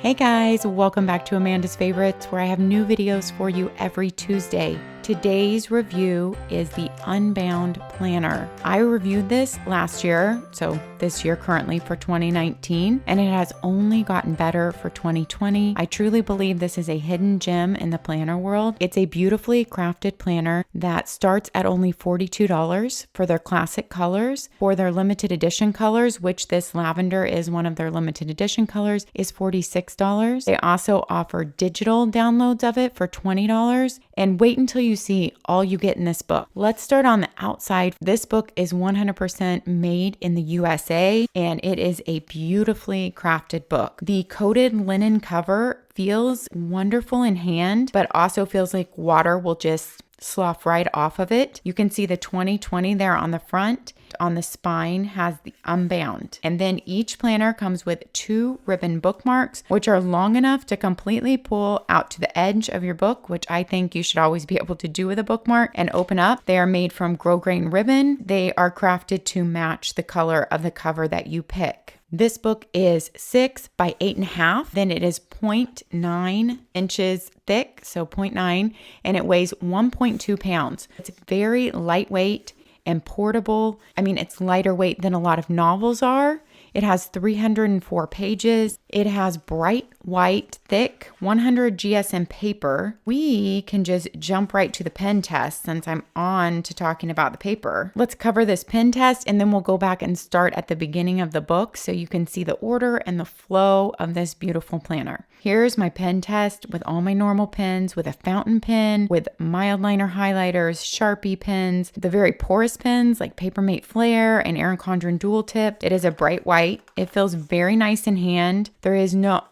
Hey guys, welcome back to Amanda's Favorites, where I have new videos for you every Tuesday. Today's review is the Unbound planner. I reviewed this last year, so this year currently for 2019, and it has only gotten better for 2020. I truly believe this is a hidden gem in the planner world. It's a beautifully crafted planner that starts at only $42 for their classic colors. For their limited edition colors, which this lavender is one of their limited edition colors, is $46. They also offer digital downloads of it for $20. And wait until you see all you get in this book. Let's start on the outside. This book is 100% made in the USA, and it is a beautifully crafted book. The coated linen cover feels wonderful in hand, but also feels like water will just slough right off of it. You can see the 2020 there on the front. On the spine has the Unbound. And then each planner comes with 2 ribbon bookmarks, which are long enough to completely pull out to the edge of your book, which I think you should always be able to do with a bookmark, and open up. They are made from grosgrain ribbon. They are crafted to match the color of the cover that you pick. This book is 6 by 8.5. Then it is 0.9 inches thick, so 0.9, and it weighs 1.2 pounds. It's very lightweight and portable. I mean, it's lighter weight than a lot of novels are. It has 304 pages. It has bright white, thick 100 GSM paper. We can just jump right to the pen test since I'm on to talking about the paper. Let's cover this pen test and then we'll go back and start at the beginning of the book so you can see the order and the flow of this beautiful planner. Here's my pen test with all my normal pens, with a fountain pen, with mild liner highlighters, Sharpie pens, the very porous pens like Papermate Flare and ERIN CONDREN dual tipped. It is a bright white. It feels very nice in hand. There is not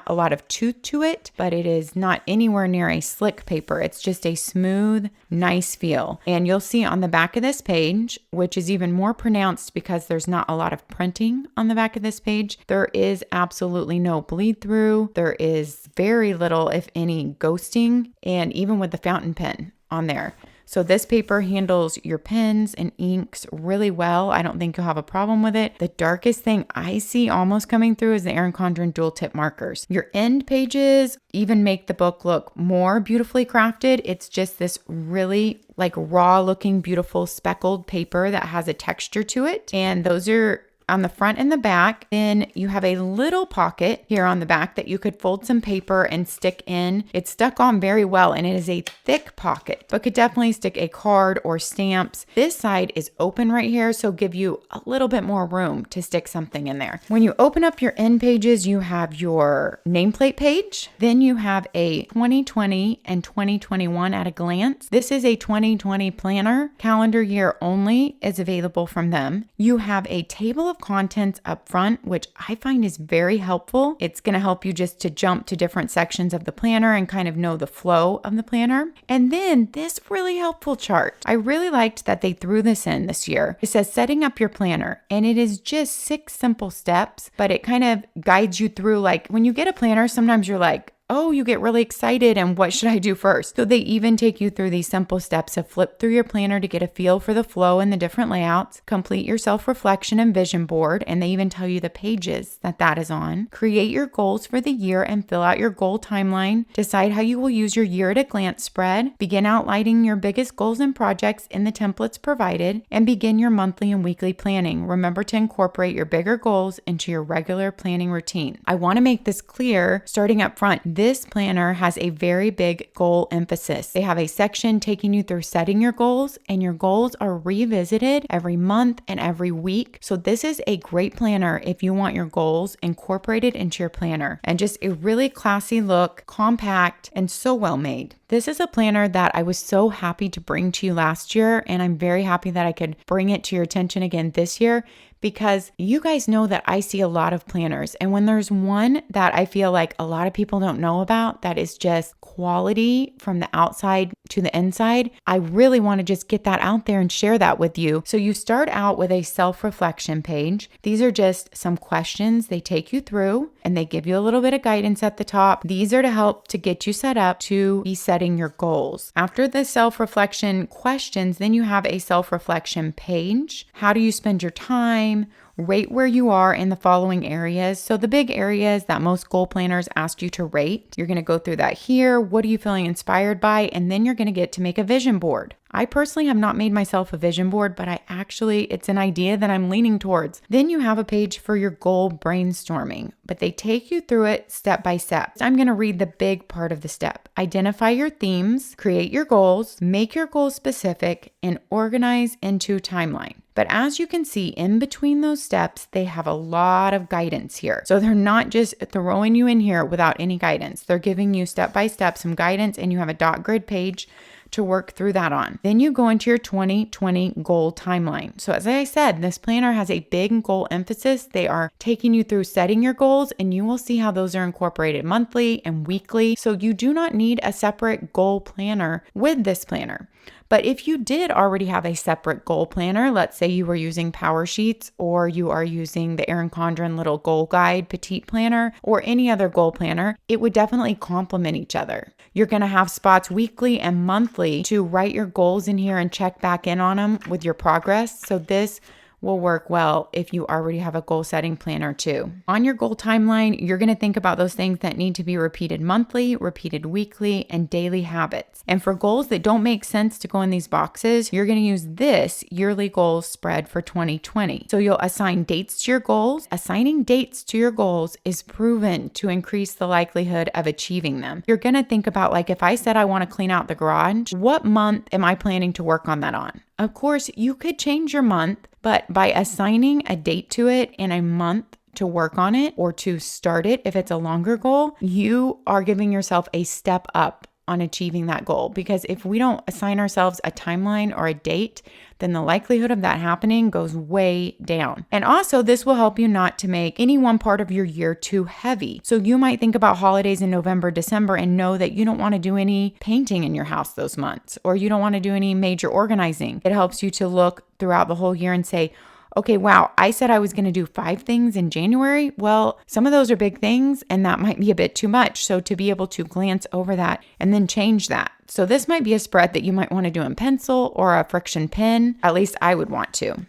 a lot of tooth to it, but it is not anywhere near a slick paper. It's just a smooth, nice feel. And you'll see on the back of this page, which is even more pronounced because there's not a lot of printing on the back of this page, there is absolutely no bleed through. There is very little, if any, ghosting, and even with the fountain pen on there. So this paper handles your pens and inks really well. I don't think you'll have a problem with it. The darkest thing I see almost coming through is the ERIN CONDREN dual tip markers. Your end pages even make the book look more beautifully crafted. It's just this really like raw looking, beautiful speckled paper that has a texture to it. And those are on the front and the back. Then you have a little pocket here on the back that you could fold some paper and stick in. It's stuck on very well, and it is a thick pocket, but could definitely stick a card or stamps. This side is open right here, so give you a little bit more room to stick something in there. When you open up your end pages, you have your nameplate page. Then you have a 2020 and 2021 at a glance. This is a 2020 planner. Calendar year only is available from them. You have a table of contents up front, which I find is very helpful. It's going to help you just to jump to different sections of the planner and kind of know the flow of the planner. And then this really helpful chart. I really liked that they threw this in this year. It says setting up your planner, and it is just 6 simple steps, but it kind of guides you through, like when you get a planner, sometimes you're like, oh, you get really excited and what should I do first? So they even take you through these simple steps of flip through your planner to get a feel for the flow and the different layouts, complete your self-reflection and vision board, and they even tell you the pages that is on, create your goals for the year and fill out your goal timeline, decide how you will use your year at a glance spread, begin outlining your biggest goals and projects in the templates provided, and begin your monthly and weekly planning. Remember to incorporate your bigger goals into your regular planning routine. I want to make this clear starting up front. This planner has a very big goal emphasis. They have a section taking you through setting your goals, and your goals are revisited every month and every week. So this is a great planner if you want your goals incorporated into your planner, and just a really classy look, compact, and so well made. This is a planner that I was so happy to bring to you last year, and I'm very happy that I could bring it to your attention again this year, because you guys know that I see a lot of planners, and when there's one that I feel like a lot of people don't know about that is just quality from the outside to the inside, I really want to just get that out there and share that with you. So you start out with a self-reflection page. These are just some questions they take you through, and they give you a little bit of guidance at the top. These are to help to get you set up to be setting your goals. After the self-reflection questions, then you have a self-reflection page. How do you spend your time? time, rate where you are in the following areas. So the big areas that most goal planners ask you to rate, you're going to go through that here. What are you feeling inspired by? And then you're going to get to make a vision board. I personally have not made myself a vision board, but it's an idea that I'm leaning towards. Then you have a page for your goal brainstorming, but they take you through it step by step. I'm going to read the big part of the step. Identify your themes, create your goals, make your goals specific, and organize into a timeline. But as you can see, in between those steps, they have a lot of guidance here. So they're not just throwing you in here without any guidance. They're giving you step by step some guidance, and you have a dot grid page to work through that on. Then you go into your 2020 goal timeline. So as I said, this planner has a big goal emphasis. They are taking you through setting your goals, and you will see how those are incorporated monthly and weekly. So you do not need a separate goal planner with this planner. But if you did already have a separate goal planner, let's say you were using PowerSheets, or you are using the CONDREN little goal guide petite planner, or any other goal planner, it would definitely complement each other. You're going to have spots weekly and monthly to write your goals in here and check back in on them with your progress. So this will work well if you already have a goal setting planner too. On your goal timeline, you're going to think about those things that need to be repeated monthly, repeated weekly, and daily habits. And for goals that don't make sense to go in these boxes, you're going to use this yearly goals spread for 2020. So you'll assign dates to your goals. Assigning dates to your goals is proven to increase the likelihood of achieving them. You're going to think about, like, if I said I want to clean out the garage, what month am I planning to work on that on? Of course, you could change your month, but by assigning a date to it and a month to work on it or to start it, if it's a longer goal, you are giving yourself a step up on achieving that goal. Because if we don't assign ourselves a timeline or a date, then the likelihood of that happening goes way down. And also, this will help you not to make any one part of your year too heavy. So you might think about holidays in November, December, and know that you don't want to do any painting in your house those months, or you don't want to do any major organizing. It helps you to look throughout the whole year and say, okay, wow, I said I was going to do 5 things in January. Well, some of those are big things, and that might be a bit too much. So to be able to glance over that and then change that. So this might be a spread that you might want to do in pencil or a friction pen. At least I would want to.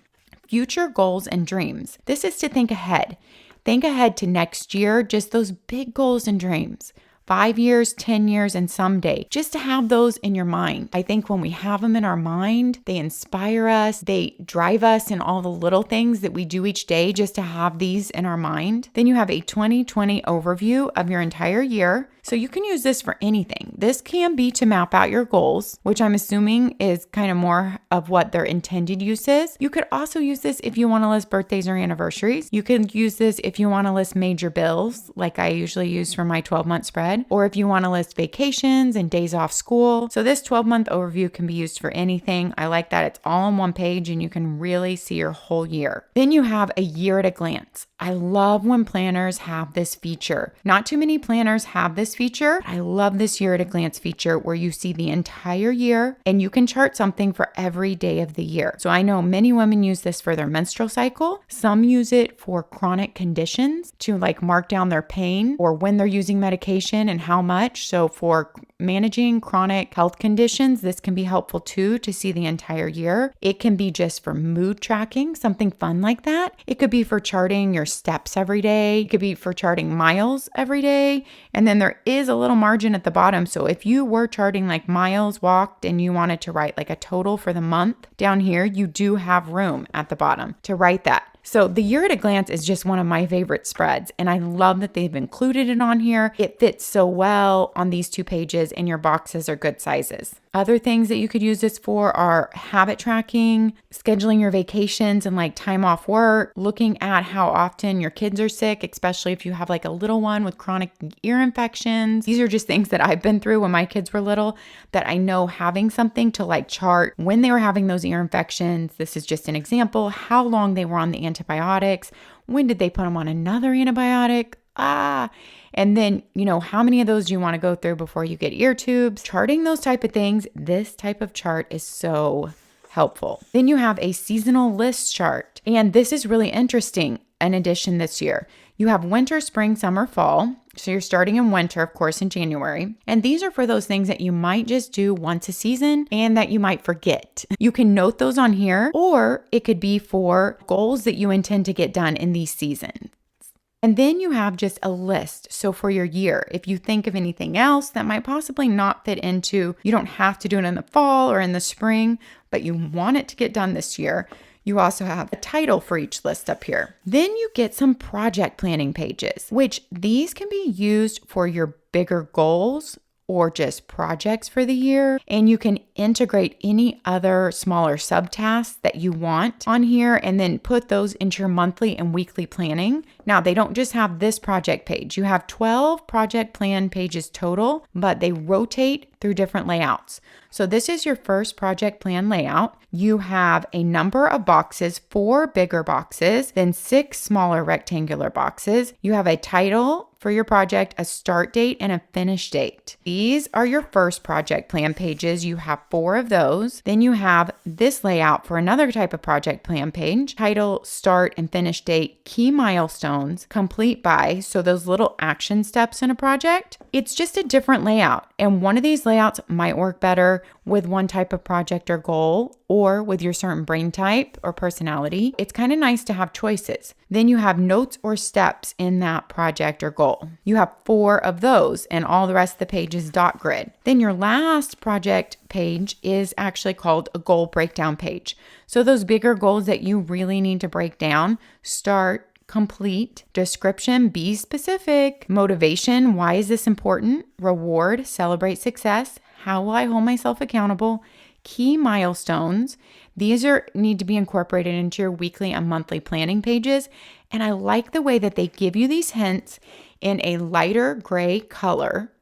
Future goals and dreams. This is to think ahead. Think ahead to next year, just those big goals and dreams. 5 years, 10 years, and someday, just to have those in your mind. I think when we have them in our mind, they inspire us, they drive us in all the little things that we do each day just to have these in our mind. Then you have a 2020 overview of your entire year. So you can use this for anything. This can be to map out your goals, which I'm assuming is kind of more of what their intended use is. You could also use this if you want to list birthdays or anniversaries. You can use this if you want to list major bills, like I usually use for my 12-month spread, or if you want to list vacations and days off school. So this 12-month overview can be used for anything. I like that it's all on one page and you can really see your whole year. Then you have a year at a glance. I love when planners have this feature. Not too many planners have this feature. I love this year at a glance feature where you see the entire year and you can chart something for every day of the year. So I know many women use this for their menstrual cycle. Some use it for chronic conditions to like mark down their pain or when they're using medication and how much. So for managing chronic health conditions, this can be helpful too, to see the entire year. It can be just for mood tracking, something fun like that. It could be for charting your steps every day. It could be for charting miles every day. And then there is a little margin at the bottom. So if you were charting like miles walked and you wanted to write like a total for the month down here, you do have room at the bottom to write that. So the year at a glance is just one of my favorite spreads, and I love that they've included it on here. It fits so well on these 2 pages, and your boxes are good sizes. Other things that you could use this for are habit tracking, scheduling your vacations and like time off work, looking at how often your kids are sick, especially if you have like a little one with chronic ear infections. These are just things that I've been through when my kids were little that I know having something to like chart when they were having those ear infections. This is just an example, how long they were on the antibiotics, when did they put them on another antibiotic? And then, how many of those do you want to go through before you get ear tubes? Charting those type of things, this type of chart is so helpful. Then you have a seasonal list chart. And this is really interesting, an addition this year. You have winter, spring, summer, fall. So you're starting in winter, of course, in January. And these are for those things that you might just do once a season and that you might forget. You can note those on here, or it could be for goals that you intend to get done in these seasons. And then you have just a list. So for your year, if you think of anything else that might possibly not fit into, you don't have to do it in the fall or in the spring, but you want it to get done this year. You also have a title for each list up here. Then you get some project planning pages, which these can be used for your bigger goals or just projects for the year. And you can integrate any other smaller subtasks that you want on here and then put those into your monthly and weekly planning. Now, they don't just have this project page. You have 12 project plan pages total, but they rotate through different layouts. So this is your first project plan layout. You have a number of boxes, 4 bigger boxes, then 6 smaller rectangular boxes. You have a title for your project, a start date, and a finish date. These are your first project plan pages. You have 4 of those. Then you have this layout for another type of project plan page, title, start, and finish date, key milestones, complete by, so those little action steps in a project. It's just a different layout. And one of these layouts might work better with one type of project or goal, or with your certain brain type or personality. It's kind of nice to have choices. Then you have notes or steps in that project or goal. You have 4 of those, and all the rest of the page is dot grid. Then your last project page is actually called a goal breakdown page. So those bigger goals that you really need to break down, start, complete, description, be specific, motivation, why is this important, reward, celebrate success, how will I hold myself accountable, key milestones. These need to be incorporated into your weekly and monthly planning pages. And I like the way that they give you these hints in a lighter gray color,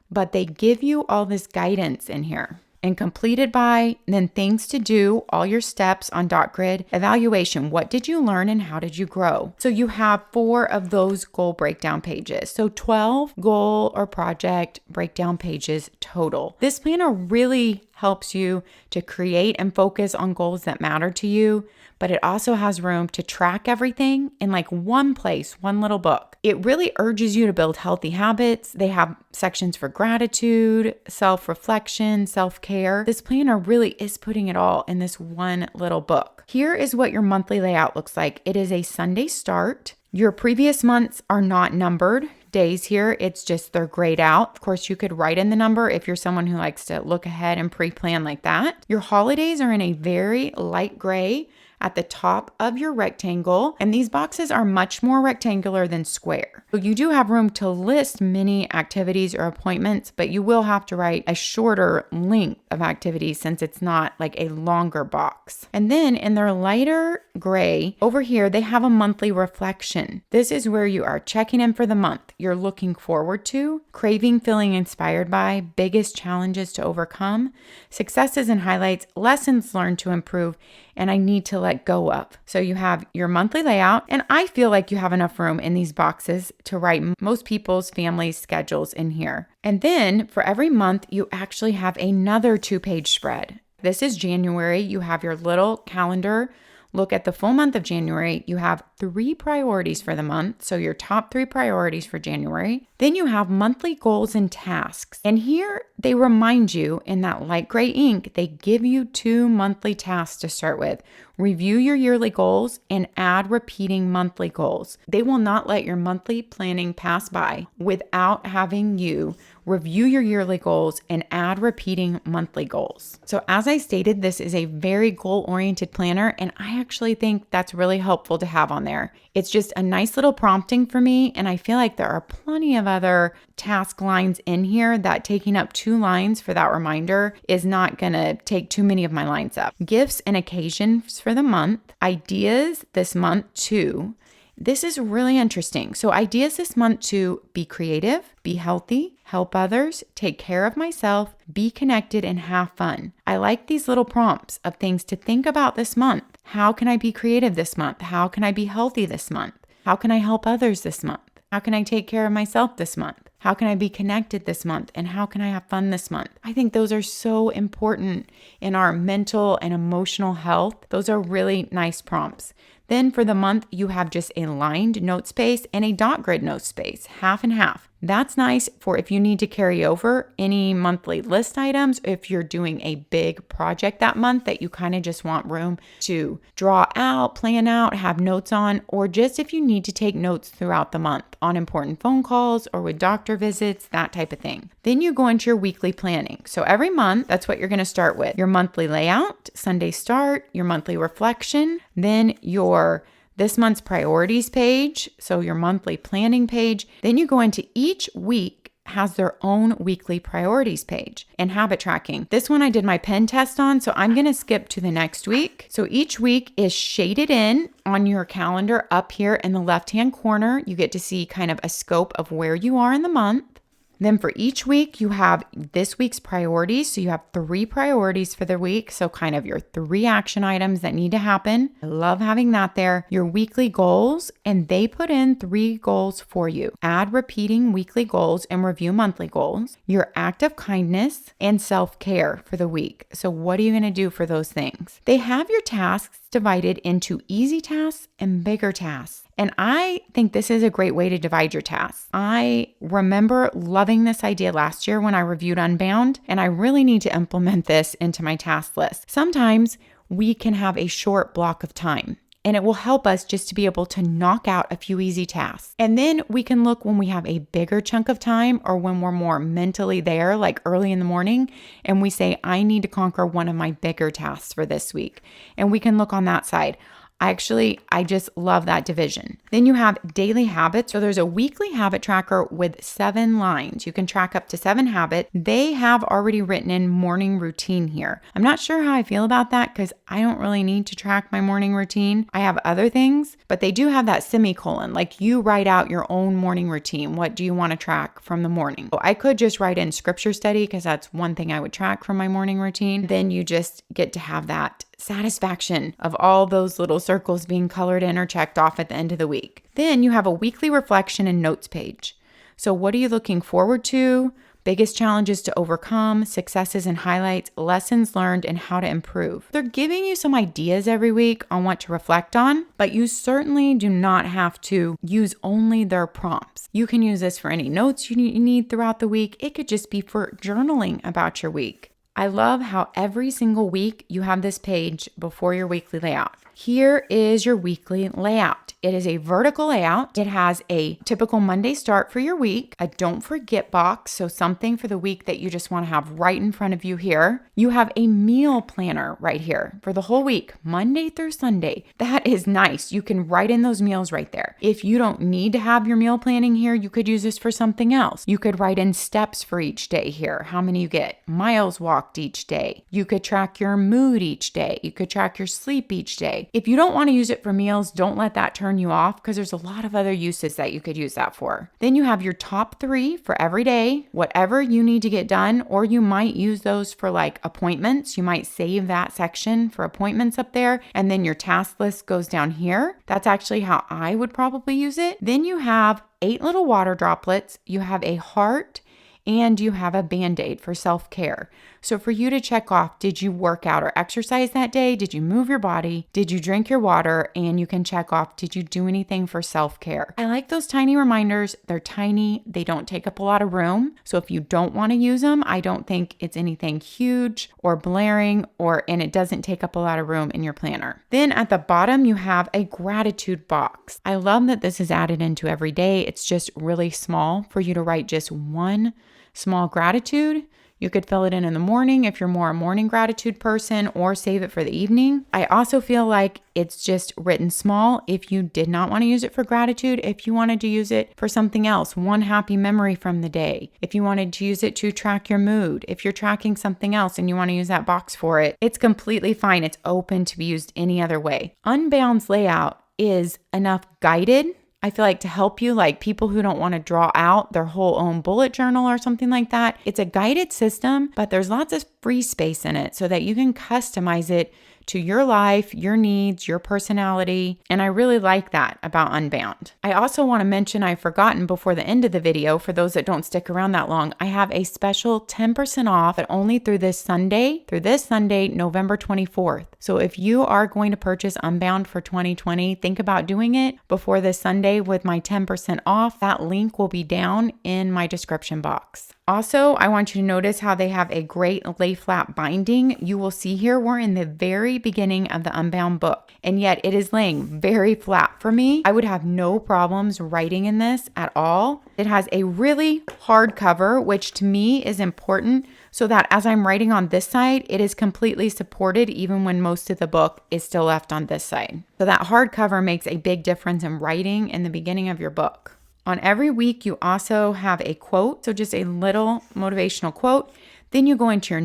but they give you all this guidance in here. And completed by, then things to do, all your steps on dot grid, evaluation, what did you learn and how did you grow? So you have 4 of those goal breakdown pages. So 12 goal or project breakdown pages total. This planner really helps you to create and focus on goals that matter to you, but it also has room to track everything in like one place, one little book. It really urges you to build healthy habits. They have sections for gratitude, self-reflection, self-care. This planner really is putting it all in this one little book. Here is what your monthly layout looks like. It is a Sunday start. Your previous months are not numbered days here. It's just they're grayed out. Of course, you could write in the number if you're someone who likes to look ahead and pre-plan like that. Your holidays are in a very light gray at the top of your rectangle, and these boxes are much more rectangular than square. So you do have room to list many activities or appointments, but you will have to write a shorter length of activities since it's not like a longer box. And then in their lighter gray, over here, they have a monthly reflection. This is where you are checking in for the month you're looking forward to, craving, feeling inspired by, biggest challenges to overcome, successes and highlights, lessons learned to improve, and I need to let go of. So you have your monthly layout, and I feel like you have enough room in these boxes to write most people's family schedules in here. And then for every month, you actually have another 2-page spread. This is January. You have your little calendar. Look at the full month of January. You have 3 priorities for the month. So your top 3 priorities for January. Then you have monthly goals and tasks. And here they remind you in that light gray ink, they give you 2 monthly tasks to start with. Review your yearly goals and add repeating monthly goals. They will not let your monthly planning pass by without having you review your yearly goals and add repeating monthly goals. So as I stated, this is a very goal-oriented planner, and I actually think that's really helpful to have on there. It's just a nice little prompting for me, and I feel like there are plenty of other task lines in here that taking up 2 lines for that reminder is not gonna take too many of my lines up. Gifts and occasions for the month, ideas this month too. This is really interesting. So ideas this month to be creative, be healthy, help others, take care of myself, be connected, and have fun. I like these little prompts of things to think about this month. How can I be creative this month? How can I be healthy this month? How can I help others this month? How can I take care of myself this month? How can I be connected this month? And how can I have fun this month? I think those are so important in our mental and emotional health. Those are really nice prompts. Then for the month, you have just a lined note space and a dot grid note space, half and half. That's nice for if you need to carry over any monthly list items, if you're doing a big project that month that you kind of just want room to draw out, plan out, have notes on, or just if you need to take notes throughout the month on important phone calls or with doctor visits, that type of thing. Then you go into your weekly planning. So every month, that's what you're going to start with. Your monthly layout, Sunday start, your monthly reflection, then your this month's priorities page, so your monthly planning page. Then you go into each week has their own weekly priorities page and habit tracking. This one I did my pen test on, so I'm going to skip to the next week. So each week is shaded in on your calendar up here in the left-hand corner. You get to see kind of a scope of where you are in the month. Then for each week, you have this week's priorities. So you have 3 priorities for the week. So kind of your 3 action items that need to happen. I love having that there. Your weekly goals, and they put in 3 goals for you. Add repeating weekly goals and review monthly goals. Your act of kindness and self-care for the week. So what are you going to do for those things? They have your tasks divided into easy tasks and bigger tasks. And I think this is a great way to divide your tasks. I remember loving this idea last year when I reviewed Unbound, and I really need to implement this into my task list. Sometimes we can have a short block of time, and it will help us just to be able to knock out a few easy tasks. And then we can look when we have a bigger chunk of time or when we're more mentally there, like early in the morning, and we say, I need to conquer one of my bigger tasks for this week. And we can look on that side. I just love that division. Then you have daily habits. So there's a weekly habit tracker with 7 lines. You can track up to 7 habits. They have already written in morning routine here. I'm not sure how I feel about that because I don't really need to track my morning routine. I have other things, but they do have that semicolon, like you write out your own morning routine. What do you want to track from the morning? So I could just write in scripture study because that's one thing I would track from my morning routine. Then you just get to have that satisfaction of all those little circles being colored in or checked off at the end of the week. Then you have a weekly reflection and notes page. So what are you looking forward to? Biggest challenges to overcome, successes and highlights, lessons learned, and how to improve. They're giving you some ideas every week on what to reflect on, but you certainly do not have to use only their prompts. You can use this for any notes you need throughout the week. It could just be for journaling about your week. I love how every single week you have this page before your weekly layout. Here is your weekly layout. It is a vertical layout. It has a typical Monday start for your week, a don't forget box, so something for the week that you just want to have right in front of you here. You have a meal planner right here for the whole week, Monday through Sunday. That is nice. You can write in those meals right there. If you don't need to have your meal planning here, you could use this for something else. You could write in steps for each day here, how many you get, miles walked each day. You could track your mood each day. You could track your sleep each day. If you don't want to use it for meals, don't let that turn you off because there's a lot of other uses that you could use that for. Then you have your top 3 for every day, whatever you need to get done, or you might use those for like appointments. You might save that section for appointments up there, and then your task list goes down here. That's actually how I would probably use it. Then you have 8 little water droplets. You have a heart, and you have a Band-Aid for self-care. So for you to check off, did you work out or exercise that day? Did you move your body? Did you drink your water? And you can check off, did you do anything for self-care? I like those tiny reminders. They're tiny. They don't take up a lot of room. So if you don't want to use them, I don't think it's anything huge or blaring and it doesn't take up a lot of room in your planner. Then at the bottom, you have a gratitude box. I love that this is added into every day. It's just really small for you to write just one small gratitude. You could fill it in the morning if you're more a morning gratitude person, or save it for the evening. I also feel like it's just written small if you did not want to use it for gratitude. If you wanted to use it for something else, one happy memory from the day. If you wanted to use it to track your mood. If you're tracking something else and you want to use that box for it, it's completely fine. It's open to be used any other way. Unbound's layout is enough guided, I feel like, to help you, like people who don't want to draw out their whole own bullet journal or something like that. It's a guided system, but there's lots of free space in it so that you can customize it to your life, your needs, your personality. And I really like that about Unbound. I also want to mention, I've forgotten before the end of the video, for those that don't stick around that long, I have a special 10% off, but only through this Sunday, November 24th. So if you are going to purchase Unbound for 2020, think about doing it before this Sunday with my 10% off. That link will be down in my description box. Also, I want you to notice how they have a great lay flat binding. You will see here we're in the very beginning of the Unbound book, and yet it is laying very flat for me. I would have no problems writing in this at all. It has a really hard cover, which to me is important, so that as I'm writing on this side, it is completely supported even when most of the book is still left on this side. So that hard cover makes a big difference in writing in the beginning of your book. On every week, you also have a quote, so just a little motivational quote. Then you go into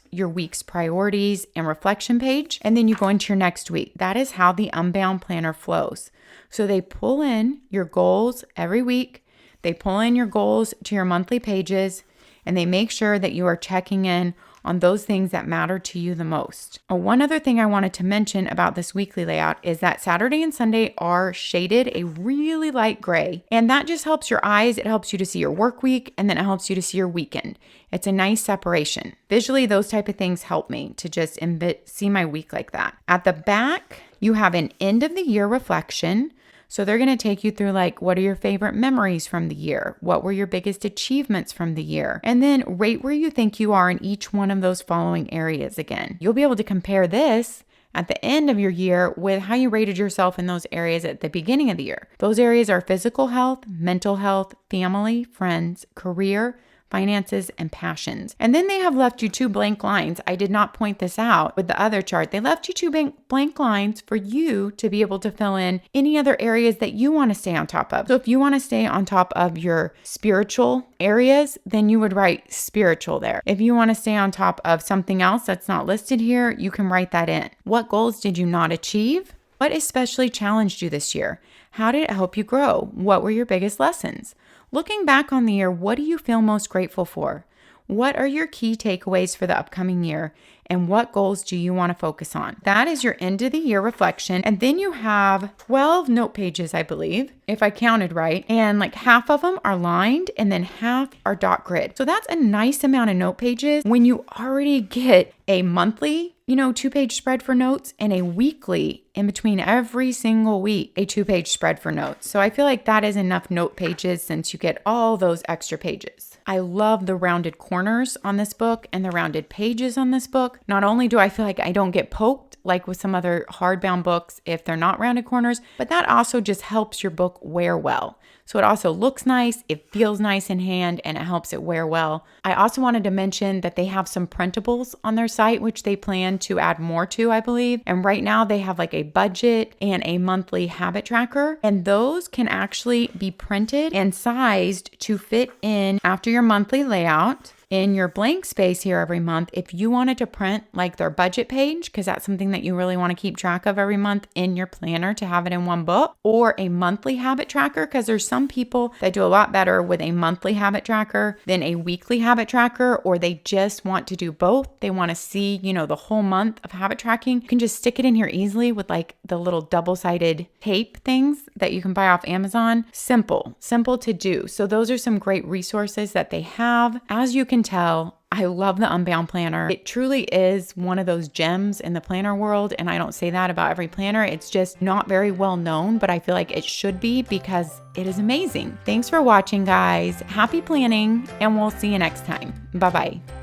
your week's priorities and reflection page, and then you go into your next week. That is how the Unbound planner flows. So they pull in your goals every week, they pull in your goals to your monthly pages, and they make sure that you are checking in on those things that matter to you the most. One other thing I wanted to mention about this weekly layout is that Saturday and Sunday are shaded a really light gray, and that just helps your eyes. It helps you to see your work week, and then it helps you to see your weekend. It's a nice separation. Visually, those type of things help me to just see my week like that. At the back, you have an end of the year reflection. So they're going to take you through like, what are your favorite memories from the year? What were your biggest achievements from the year? And then rate where you think you are in each one of those following areas again. You'll be able to compare this at the end of your year with how you rated yourself in those areas at the beginning of the year. Those areas are physical health, mental health, family, friends, career, finances, and passions. And then they have left you 2 blank lines. I did not point this out with the other chart. They left you 2 blank lines for you to be able to fill in any other areas that you want to stay on top of. So if you want to stay on top of your spiritual areas, then you would write spiritual there. If you want to stay on top of something else that's not listed here, you can write that in. What goals did you not achieve? What especially challenged you this year? How did it help you grow? What were your biggest lessons? Looking back on the year, what do you feel most grateful for? What are your key takeaways for the upcoming year? And what goals do you want to focus on? That is your end of the year reflection. And then you have 12 note pages, I believe, if I counted right. And like half of them are lined and then half are dot grid. So that's a nice amount of note pages when you already get a monthly, 2-page spread for notes, and a weekly, in between every single week, a 2-page spread for notes. So I feel like that is enough note pages since you get all those extra pages. I love the rounded corners on this book and the rounded pages on this book. Not only do I feel like I don't get poked like with some other hardbound books if they're not rounded corners, but that also just helps your book wear well. So it also looks nice, it feels nice in hand, and it helps it wear well. I also wanted to mention that they have some printables on their site, which they plan to add more to, I believe. And right now they have like a budget and a monthly habit tracker, and those can actually be printed and sized to fit in after your monthly layout in your blank space here every month. If you wanted to print like their budget page, because that's something that you really want to keep track of every month in your planner to have it in one book, or a monthly habit tracker, because there's some people that do a lot better with a monthly habit tracker than a weekly habit tracker, or they just want to do both. They want to see, the whole month of habit tracking. You can just stick it in here easily with like the little double-sided tape things that you can buy off Amazon. Simple to do. So those are some great resources that they have. As you can tell, I love the Unbound planner. It truly is one of those gems in the planner world, and I don't say that about every planner. It's just not very well known, but I feel like it should be because it is amazing. Thanks for watching, guys. Happy planning, and we'll see you next time. Bye-bye.